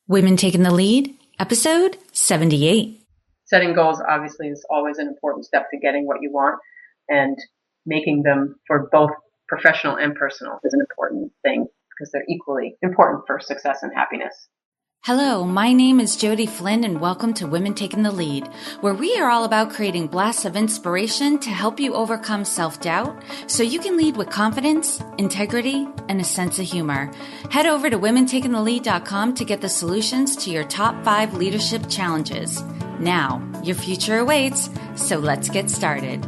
Women Taking the Lead, episode 78. Setting goals obviously is always an important step to getting what you want, and making them for both professional and personal is an important thing because they're equally important for success and happiness. Hello, my name is Jody Flynn and welcome to Women Taking the Lead, where we are all about creating blasts of inspiration to help you overcome self-doubt so you can lead with confidence, integrity, and a sense of humor. Head over to womentakingthelead.com to get the solutions to your top 5 leadership challenges. Now, your future awaits, so let's get started.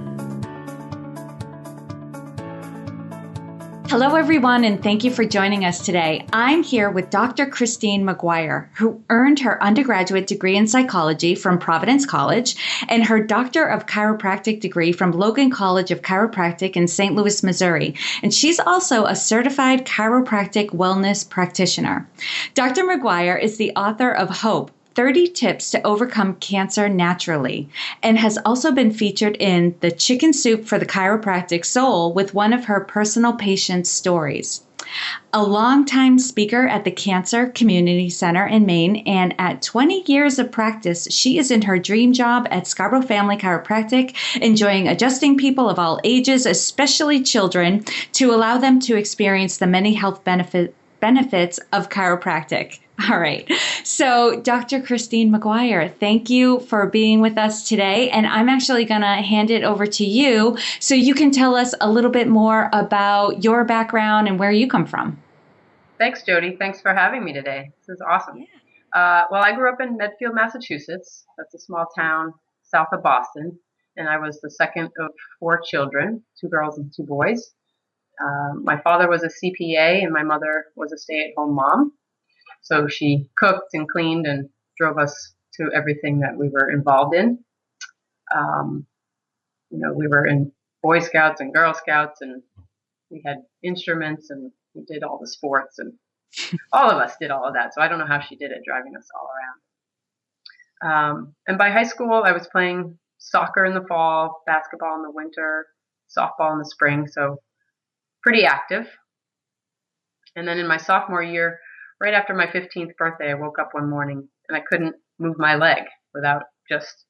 Hello, everyone, and thank you for joining us today. I'm here with Dr. Christine Maguire, who earned her undergraduate degree in psychology from Providence College and her Doctor of Chiropractic degree from Logan College of Chiropractic in St. Louis, Missouri. And she's also a certified chiropractic wellness practitioner. Dr. Maguire is the author of Hope, 30 Tips to Overcome Cancer Naturally, and has also been featured in The Chicken Soup for the Chiropractic Soul with one of her personal patients' stories. A longtime speaker at the Cancer Community Center in Maine, and at 20 years of practice, she is in her dream job at Scarborough Family Chiropractic, enjoying adjusting people of all ages, especially children, to allow them to experience the many health benefits of chiropractic. All right. So, Dr. Christine Maguire, thank you for being with us today. And I'm actually going to hand it over to you so you can tell us a little bit more about your background and where you come from. Thanks, Jody. Thanks for having me today. This is awesome. Yeah. Well, I grew up in Medfield, Massachusetts. That's a small town south of Boston. And I was the second of 4 children, 2 girls and 2 boys. My father was a CPA and my mother was a stay-at-home mom. So she cooked and cleaned and drove us to everything that we were involved in. We were in Boy Scouts and Girl Scouts, and we had instruments, and we did all the sports, and all of us did all of that. So I don't know how she did it, driving us all around. And by high school, I was playing soccer in the fall, basketball in the winter, softball in the spring, so pretty active. And then in my sophomore year, right after my 15th birthday, I woke up one morning and I couldn't move my leg without just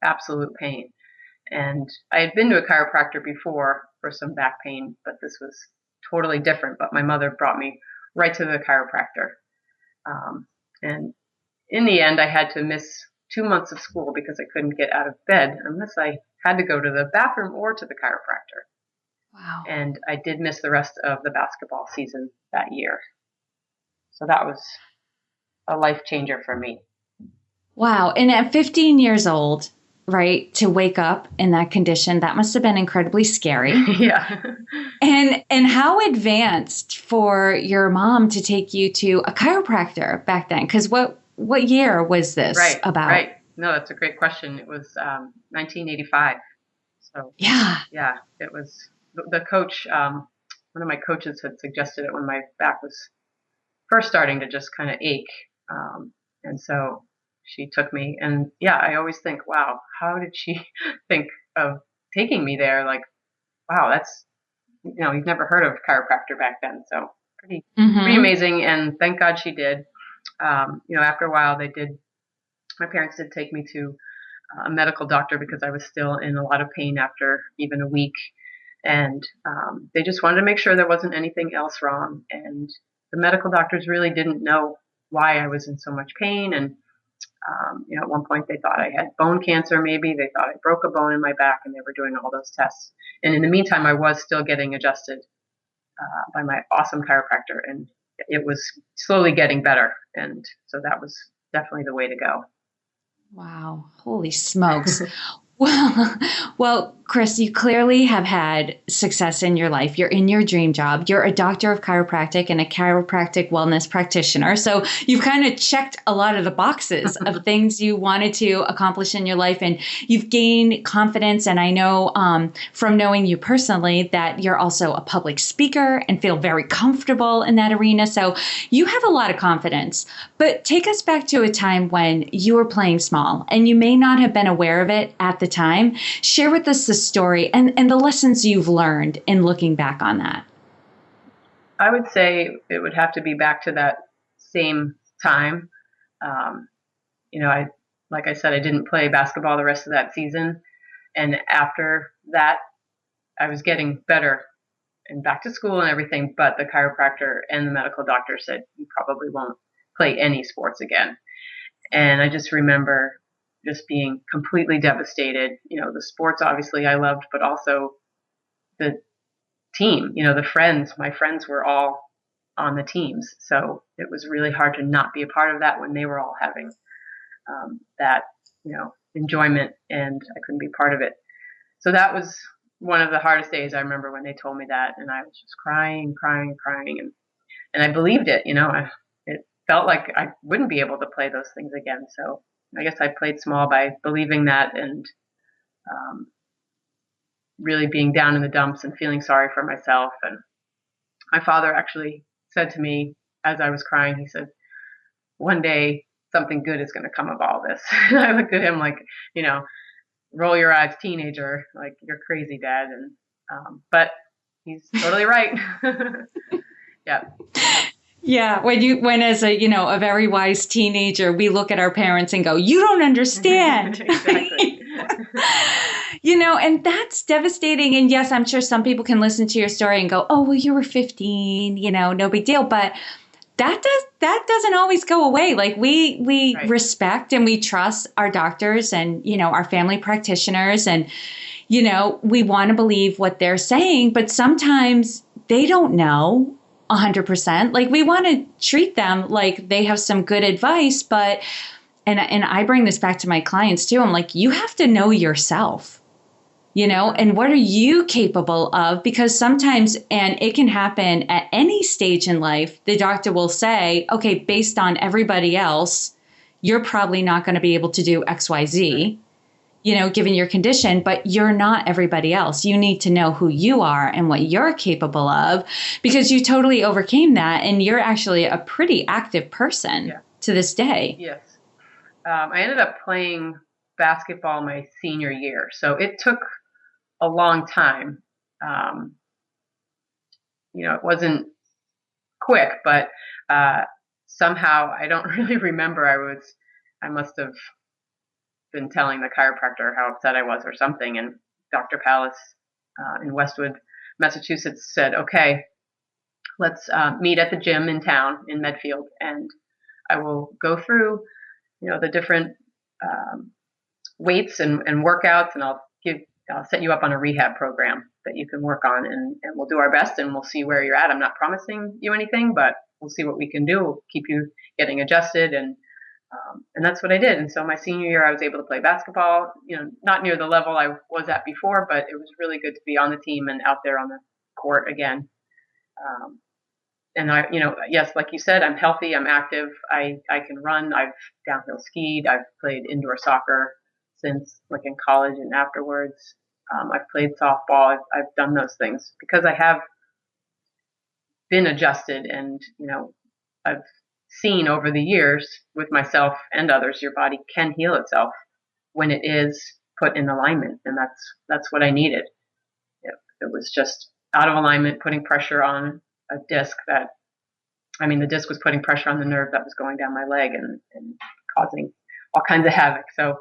absolute pain. And I had been to a chiropractor before for some back pain, but this was totally different. But my mother brought me right to the chiropractor. And in the end, I had to miss 2 months of school because I couldn't get out of bed unless I had to go to the bathroom or to the chiropractor. Wow. And I did miss the rest of the basketball season that year. So that was a life changer for me. Wow. And at 15 years old, right, to wake up in that condition, that must have been incredibly scary. Yeah. And how advanced for your mom to take you to a chiropractor back then? Because what year was this about? Right. No, that's a great question. It was 1985. So yeah, it was the coach. One of my coaches had suggested it when my back was first starting to just kind of ache. And so she took me, and I always think, wow, how did she think of taking me there? Like, wow, that's, you've never heard of chiropractor back then. So pretty amazing. And thank God she did. After a while my parents did take me to a medical doctor because I was still in a lot of pain after even a week. And they just wanted to make sure there wasn't anything else wrong. And the medical doctors really didn't know why I was in so much pain. And, at one point they thought I had bone cancer, maybe. They thought I broke a bone in my back, and they were doing all those tests. And in the meantime, I was still getting adjusted by my awesome chiropractor, and it was slowly getting better. And so that was definitely the way to go. Wow. Holy smokes. Well, Chris, you clearly have had success in your life. You're in your dream job. You're a doctor of chiropractic and a chiropractic wellness practitioner. So you've kind of checked a lot of the boxes of things you wanted to accomplish in your life, and you've gained confidence. And I know from knowing you personally that you're also a public speaker and feel very comfortable in that arena. So you have a lot of confidence. But take us back to a time when you were playing small and you may not have been aware of it at the time. Share with us the story and the lessons you've learned in looking back on that. I would say it would have to be back to that same time. Like I said, I didn't play basketball the rest of that season. And after that, I was getting better and back to school and everything, but the chiropractor and the medical doctor said, you probably won't play any sports again. And I just remember just being completely devastated. The sports obviously I loved, but also the team, my friends were all on the teams. So it was really hard to not be a part of that when they were all having that, enjoyment, and I couldn't be part of it. So that was one of the hardest days. I remember when they told me that, and I was just crying, and I believed it. It felt like I wouldn't be able to play those things again. So I guess I played small by believing that, and really being down in the dumps and feeling sorry for myself. And my father actually said to me as I was crying, he said, one day something good is going to come of all this. And I looked at him like, roll your eyes, teenager, like, you're crazy, Dad. And but he's totally right. Yeah. Yeah, when as a very wise teenager, we look at our parents and go, "You don't understand." Exactly. And that's devastating. And yes, I'm sure some people can listen to your story and go, "Oh, well, you were 15, no big deal." But that doesn't always go away. Like we Right. respect and we trust our doctors and our family practitioners, and we want to believe what they're saying, but sometimes they don't know 100%. Like we want to treat them like they have some good advice, but and I bring this back to my clients too. I'm like, you have to know yourself, and what are you capable of? Because sometimes, and it can happen at any stage in life, the doctor will say, okay, based on everybody else, you're probably not going to be able to do XYZ, given your condition, but you're not everybody else. You need to know who you are and what you're capable of, because you totally overcame that. And you're actually a pretty active person to this day. Yes. I ended up playing basketball my senior year. So it took a long time. It wasn't quick, but somehow I don't really remember. I must have been telling the chiropractor how upset I was or something. And Dr. Palace in Westwood, Massachusetts said, okay, let's meet at the gym in town in Medfield, and I will go through, the different weights and workouts, and I'll set you up on a rehab program that you can work on, and we'll do our best, and we'll see where you're at. I'm not promising you anything, but we'll see what we can do. We'll keep you getting adjusted, and that's what I did. And so my senior year, I was able to play basketball, not near the level I was at before, but it was really good to be on the team and out there on the court again. And I, yes, like you said, I'm healthy, I'm active, I can run, I've downhill skied, I've played indoor soccer since like in college and afterwards. I've played softball, I've done those things because I have been adjusted, and, I've seen over the years with myself and others, your body can heal itself when it is put in alignment. And that's what I needed. It was just out of alignment, putting pressure on a disc the disc was putting pressure on the nerve that was going down my leg and causing all kinds of havoc. So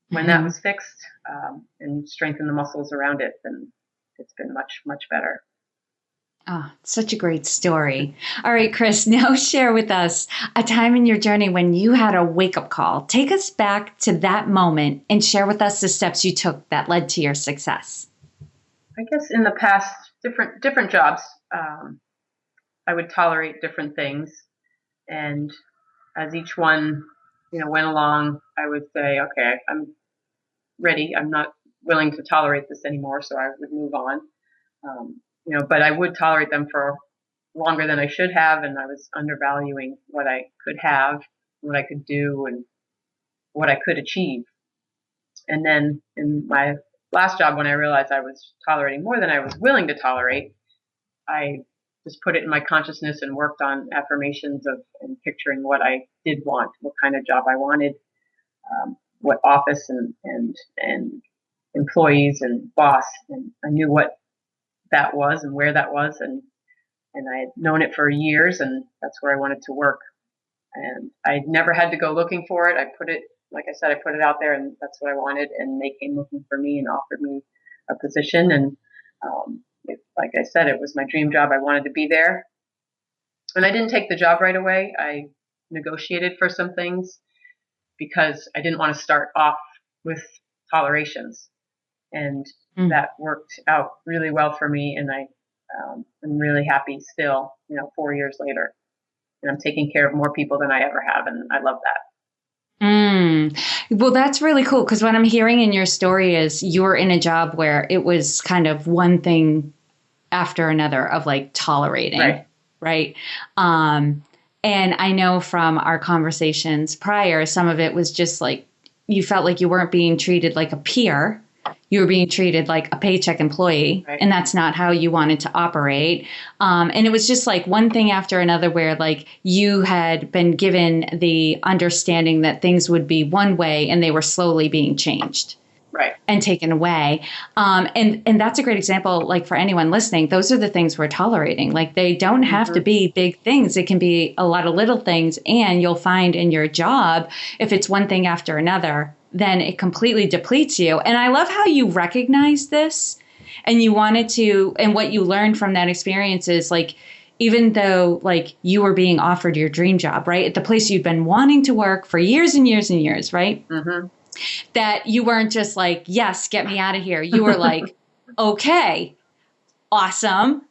when that was fixed and strengthened the muscles around it, then it's been much, much better. Oh, such a great story. All right, Chris, now share with us a time in your journey when you had a wake-up call. Take us back to that moment and share with us the steps you took that led to your success. I guess in the past, different jobs, I would tolerate different things. And as each one, went along, I would say, okay, I'm ready. I'm not willing to tolerate this anymore. So I would move on. But I would tolerate them for longer than I should have. And I was undervaluing what I could have, what I could do, and what I could achieve. And then in my last job, when I realized I was tolerating more than I was willing to tolerate, I just put it in my consciousness and worked on affirmations and picturing what I did want, what kind of job I wanted, what office and employees and boss. And I knew what that was and where that was. And I had known it for years, and that's where I wanted to work. And I never had to go looking for it. Like I said, I put it out there, and that's what I wanted. And they came looking for me and offered me a position. And like I said, it was my dream job. I wanted to be there. And I didn't take the job right away. I negotiated for some things because I didn't want to start off with tolerations. And that worked out really well for me. And I'm really happy still, 4 years later. And I'm taking care of more people than I ever have. And I love that. Well, that's really cool, because what I'm hearing in your story is you were in a job where it was kind of one thing after another of like tolerating, right? And I know from our conversations prior, some of it was just like you felt like you weren't being treated like a peer. You were being treated like a paycheck employee, and that's not how you wanted to operate. And it was just like one thing after another where like you had been given the understanding that things would be one way and they were slowly being changed. And taken away. And that's a great example, like for anyone listening, those are the things we're tolerating. Like they don't have to be big things. It can be a lot of little things. And you'll find in your job, if it's one thing after another, then it completely depletes you. And I love how you recognize this and you wanted to, and what you learned from that experience is like, even though like you were being offered your dream job, right? At the place you'd been wanting to work for years and years and years, right? That you weren't just like, yes, get me out of here. You were like, okay, awesome.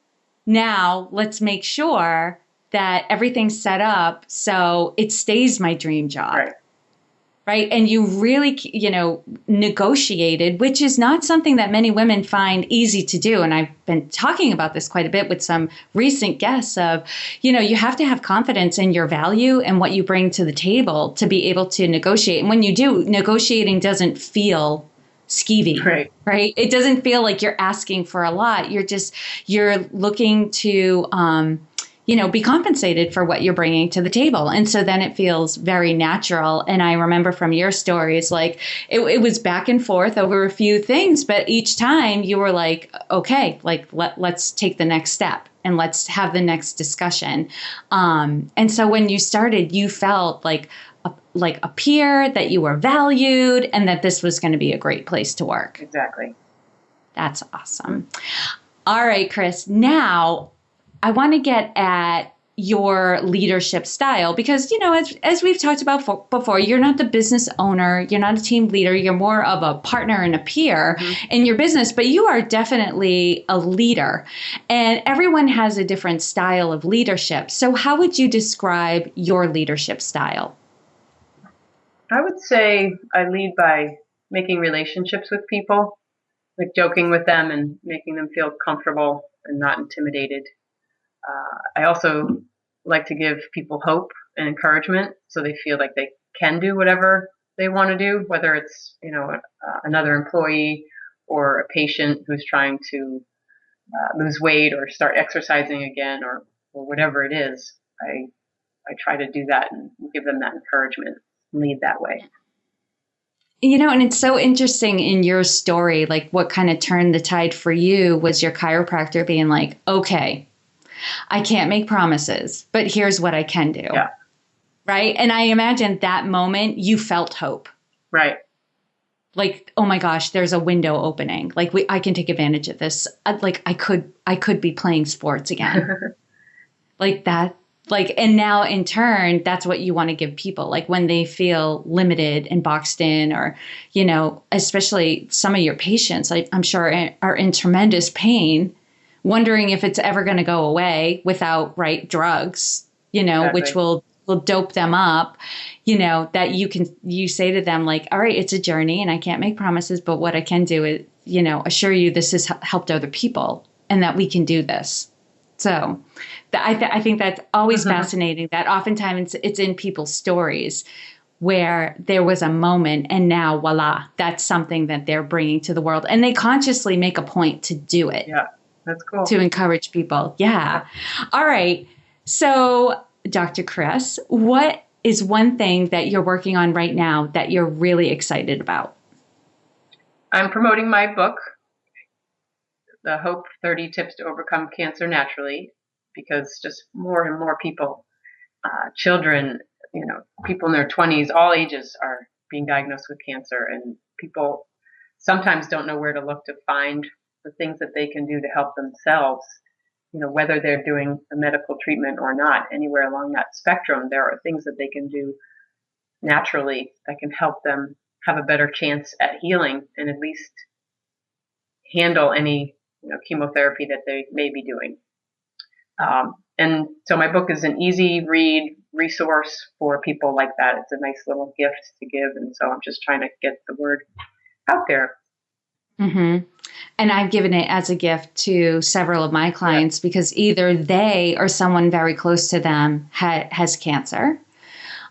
Now let's make sure that everything's set up so it stays my dream job. Right. And you really, negotiated, which is not something that many women find easy to do. And I've been talking about this quite a bit with some recent guests of, you have to have confidence in your value and what you bring to the table to be able to negotiate. And when you do, negotiating doesn't feel skeevy, right? It doesn't feel like you're asking for a lot. You're looking to, be compensated for what you're bringing to the table. And so then it feels very natural. And I remember from your stories, like it was back and forth over a few things, but each time you were like, okay, like let's take the next step and let's have the next discussion. And so when you started, you felt like a peer, that you were valued and that this was going to be a great place to work. Exactly. That's awesome. All right, Chris, now I want to get at your leadership style because, as we've talked about before, you're not the business owner, you're not a team leader, you're more of a partner and a peer in your business, but you are definitely a leader. And everyone has a different style of leadership. So how would you describe your leadership style? I would say I lead by making relationships with people, like joking with them and making them feel comfortable and not intimidated. I also like to give people hope and encouragement so they feel like they can do whatever they want to do, whether it's, another employee or a patient who's trying to lose weight or start exercising again or whatever it is. I try to do that and give them that encouragement and lead that way. And it's so interesting in your story, like what kind of turned the tide for you was your chiropractor being like, okay, I can't make promises, but here's what I can do. Yeah. Right. And I imagine that moment you felt hope. Right. Like, oh my gosh, there's a window opening. Like I can take advantage of this. Like I could be playing sports again. Like that. Like, and now in turn, that's what you want to give people. Like when they feel limited and boxed in or, especially some of your patients, I'm sure are in tremendous pain, wondering if it's ever going to go away without drugs, exactly. Which will dope them up, that you say to them like, all right, it's a journey and I can't make promises, but what I can do is, assure you this has helped other people and that we can do this. So I think that's always fascinating that oftentimes it's in people's stories where there was a moment and now voila, that's something that they're bringing to the world and they consciously make a point to do it. Yeah. That's cool. To encourage people. Yeah. All right. So, Dr. Chris, what is one thing that you're working on right now that you're really excited about? I'm promoting my book, The Hope 30 Tips to Overcome Cancer Naturally, because just more and more people, children, people in their 20s, all ages, are being diagnosed with cancer, and people sometimes don't know where to look to find the things that they can do to help themselves. Whether they're doing a medical treatment or not, anywhere along that spectrum, there are things that they can do naturally that can help them have a better chance at healing and at least handle any chemotherapy that they may be doing. And so my book is an easy read resource for people like that. It's a nice little gift to give. And so I'm just trying to get the word out there. Mm-hmm. And I've given it as a gift to several of my clients because either they or someone very close to them has cancer.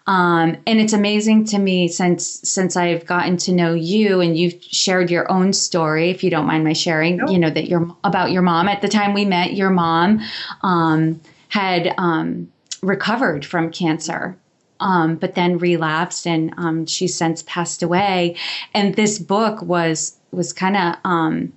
And it's amazing to me since I've gotten to know you and you've shared your own story, if you don't mind my sharing, Nope. that about your mom. At the time we met, your mom had recovered from cancer, but then relapsed, and she's since passed away. And this book was kind of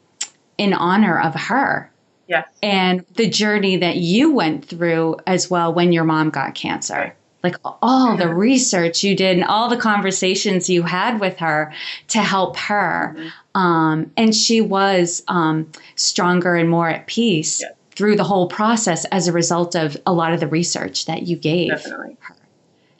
in honor of her. Yes. And the journey that you went through as well when your mom got cancer. Right. Like all the research you did and all the conversations you had with her to help her. Mm-hmm. And she was stronger and more at peace through the whole process as a result of a lot of the research that you gave. Definitely. Her.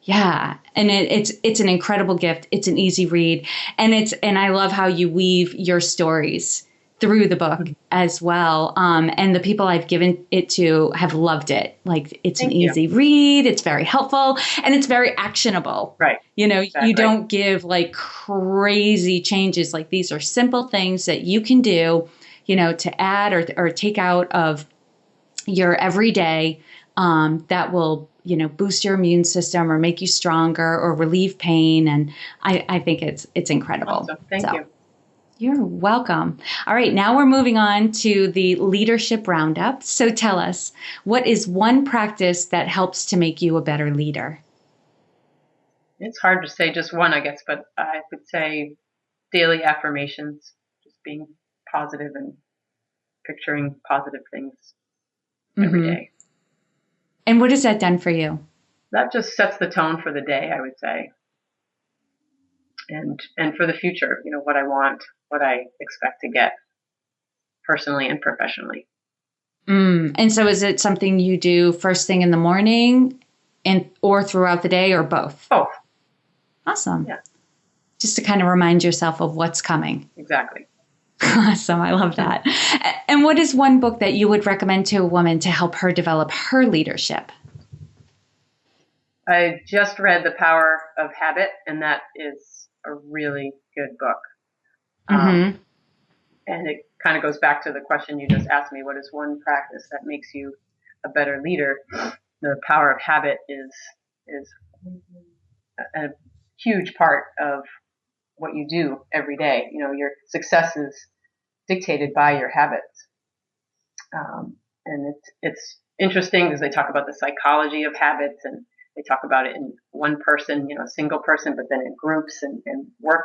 Yeah. And it's an incredible gift. It's an easy read. And I love how you weave your stories through the book as well. And the people I've given it to have loved it. Like it's an easy read. It's very helpful and it's very actionable. Right. Exactly. You don't give like crazy changes. Like these are simple things that you can do, to add or take out of your everyday, that will, boost your immune system or make you stronger or relieve pain. And I think it's incredible. Awesome. Thank you. You're welcome. All right, now we're moving on to the leadership roundup. So tell us, what is one practice that helps to make you a better leader? It's hard to say just one, I guess, but I would say daily affirmations, just being positive and picturing positive things every day. And what has that done for you? That just sets the tone for the day, I would say. And for the future, what I want, what I expect to get personally and professionally. And so is it something you do first thing in the morning or throughout the day or both? Both. Awesome. Yeah. Just to kind of remind yourself of what's coming. Exactly. Awesome. I love that. And what is one book that you would recommend to a woman to help her develop her leadership? I just read The Power of Habit, and that is a really good book. And it kind of goes back to the question you just asked me, what is one practice that makes you a better leader? The power of habit is a huge part of what you do every day. Your success is dictated by your habits. And it's interesting because they talk about the psychology of habits, and they talk about it in one person, a single person, but then in groups and work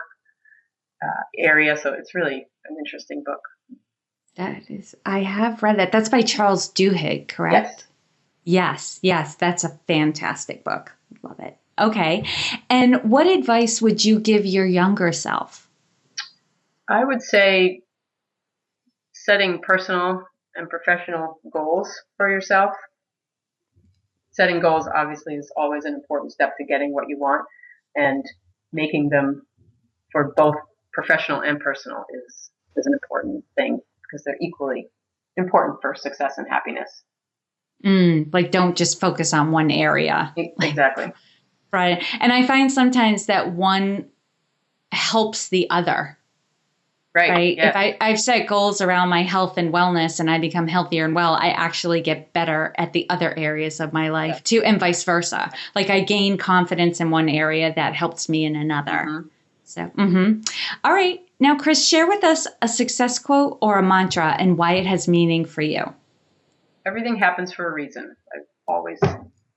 area. So it's really an interesting book. I have read that. That's by Charles Duhigg, correct? Yes. That's a fantastic book. Love it. Okay. And what advice would you give your younger self? I would say setting personal and professional goals for yourself. Setting goals obviously is always an important step to getting what you want, and making them for both professional and personal is an important thing because they're equally important for success and happiness. Like don't just focus on one area. Exactly. Right. And I find sometimes that one helps the other. Right. Yes. If I've set goals around my health and wellness and I become healthier and well, I actually get better at the other areas of my life too, and vice versa. Like I gain confidence in one area that helps me in another. So, all right. Now, Chris, share with us a success quote or a mantra and why it has meaning for you. Everything happens for a reason. I always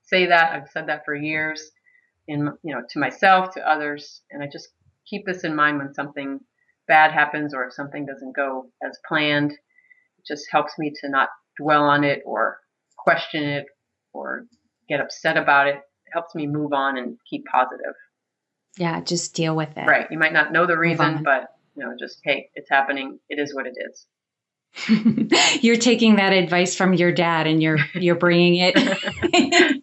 say that. I've said that for years, to myself, to others, and I just keep this in mind when something bad happens or if something doesn't go as planned. It just helps me to not dwell on it or question it or get upset about it. It helps me move on and keep positive. Yeah, just deal with it. Right. You might not know the reason, but just, hey, it's happening. It is what it is. You're taking that advice from your dad and you're bringing it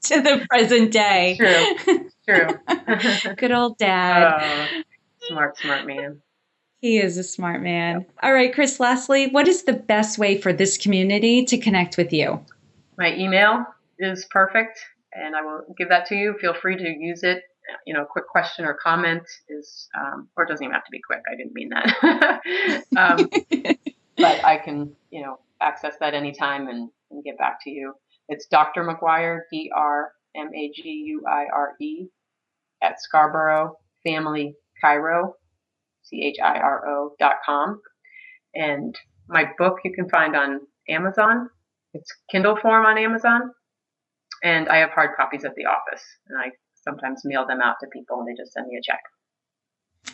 to the present day. True. Good old dad. Smart man. He is a smart man. Yep. All right, Chris, lastly, what is the best way for this community to connect with you? My email is perfect, and I will give that to you. Feel free to use it. A quick question or comment is, or it doesn't even have to be quick. I didn't mean that. But I can, access that anytime and get back to you. It's Dr. Maguire, DrMaguire, at Scarborough Family Chiro, CHIRO.com. And my book you can find on Amazon. It's Kindle form on Amazon. And I have hard copies at the office. And I sometimes mail them out to people and they just send me a check.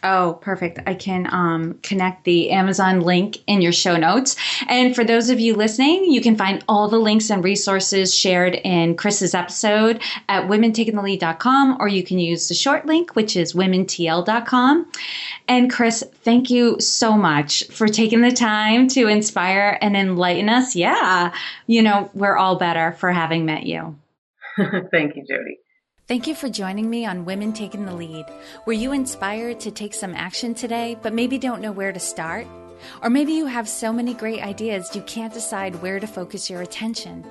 Oh, perfect. I can connect the Amazon link in your show notes. And for those of you listening, you can find all the links and resources shared in Chris's episode at womentakingthelead.com, or you can use the short link, which is womentl.com. And Chris, thank you so much for taking the time to inspire and enlighten us. Yeah, we're all better for having met you. Thank you, Jody. Thank you for joining me on Women Taking the Lead. Were you inspired to take some action today, but maybe don't know where to start? Or maybe you have so many great ideas you can't decide where to focus your attention.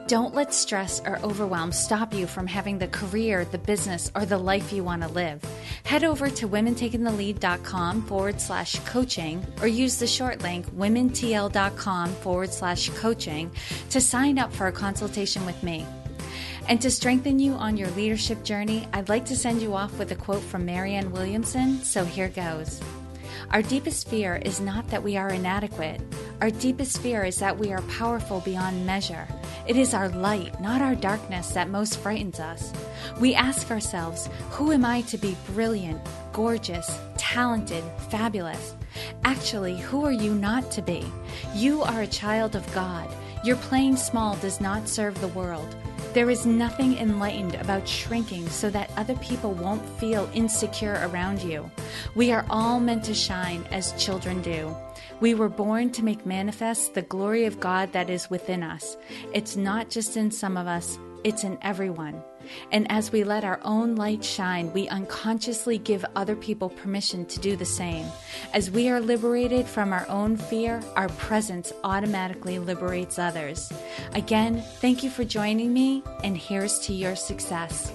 Don't let stress or overwhelm stop you from having the career, the business, or the life you want to live. Head over to womentakingthelead.com/coaching or use the short link womentl.com/coaching to sign up for a consultation with me. And to strengthen you on your leadership journey, I'd like to send you off with a quote from Marianne Williamson, so here goes. Our deepest fear is not that we are inadequate. Our deepest fear is that we are powerful beyond measure. It is our light, not our darkness, that most frightens us. We ask ourselves, who am I to be brilliant, gorgeous, talented, fabulous? Actually, who are you not to be? You are a child of God. Your playing small does not serve the world. There is nothing enlightened about shrinking so that other people won't feel insecure around you. We are all meant to shine as children do. We were born to make manifest the glory of God that is within us. It's not just in some of us, it's in everyone. And as we let our own light shine, we unconsciously give other people permission to do the same. As we are liberated from our own fear, our presence automatically liberates others. Again, thank you for joining me, and here's to your success.